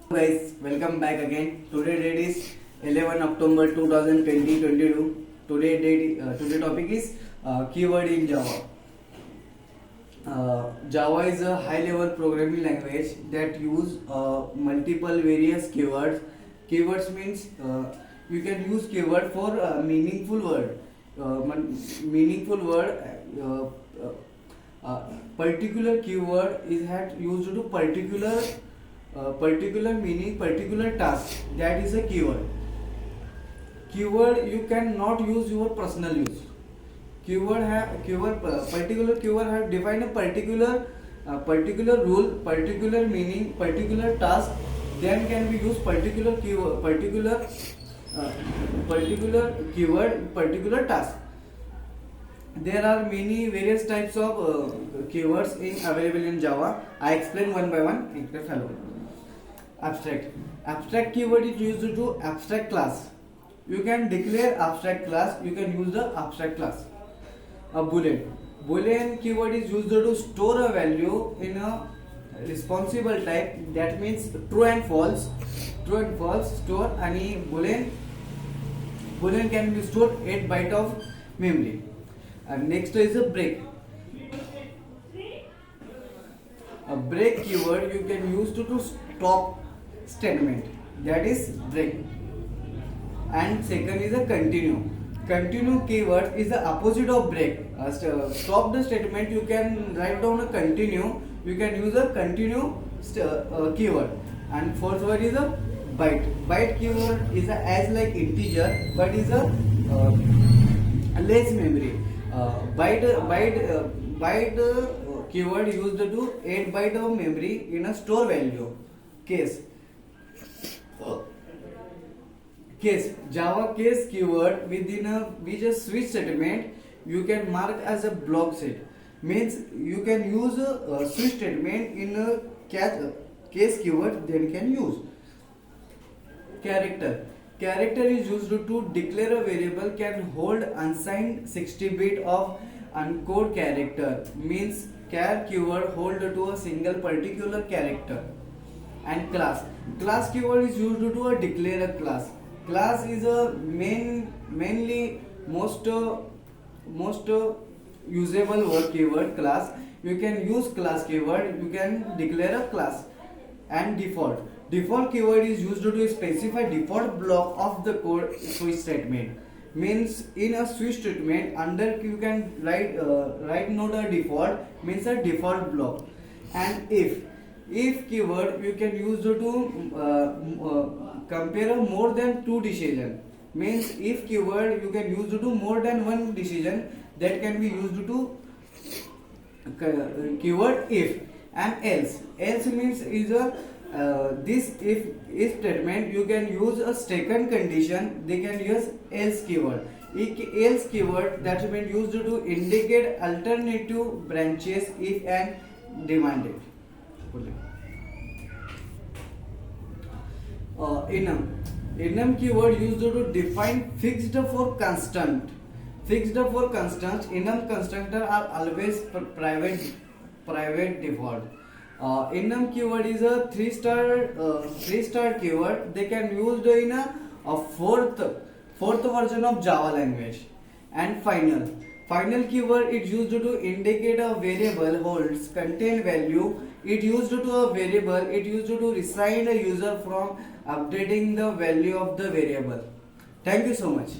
Guys, welcome back again. Today date is 11 October 2022. Today topic is keyword in Java. Java is a high level programming language that use multiple various keywords. Keywords means you can use keyword for meaningful word. Meaningful word. Particular keyword is had used to particular meaning, particular task. That is a keyword. Keyword you cannot use your personal use. Particular keyword have defined a particular rule, particular meaning, particular task. Then can be used particular keyword, particular keyword, particular task. There are many various types of keywords available in Java. I explain one by one. Follow. Abstract keyword is used to abstract class. You can declare abstract class. You can use the abstract class. A boolean keyword is used to store a value in a responsible type. That means true and false store. Any boolean can be stored 8 byte of memory. And next is a break. A break keyword you can use to stop statement. That is break. And second is a continue. Continue keyword is the opposite of break. Stop the statement, you can write down a continue. You can use a continue keyword. And fourth word is a byte. Byte keyword is as like integer, but is a less memory. Byte keyword used to 8 byte of memory in a store value. Case Java case keyword within a switch statement you can mark as a block set. Means you can use a switch statement in a case keyword, then can use. Character is used to declare a variable can hold unsigned 60-bit of uncoded character. Means char keyword hold to a single particular character. And class keyword is used to declare a class. Class is a mainly most usable word keyword. Class, you can use class keyword, you can declare a class. And default keyword is used to specify default block of the code switch statement. Means in a switch statement under you can write note a default, means a default block. And if keyword you can use to compare more than two decision. Means if keyword you can use to do more than one decision, that can be used to keyword if. And else means is a this if statement you can use a second condition, they can use else keyword. Else keyword that means used to indicate alternative branches if and demanded. Enum keyword used to define fixed for constant. Enum constructor are always private default. Enum keyword is a three star keyword. They can use in a fourth version of Java language. And final keyword it used to indicate a variable holds contain value. It used to a variable, it used to resign a user from updating the value of the variable. Thank you so much.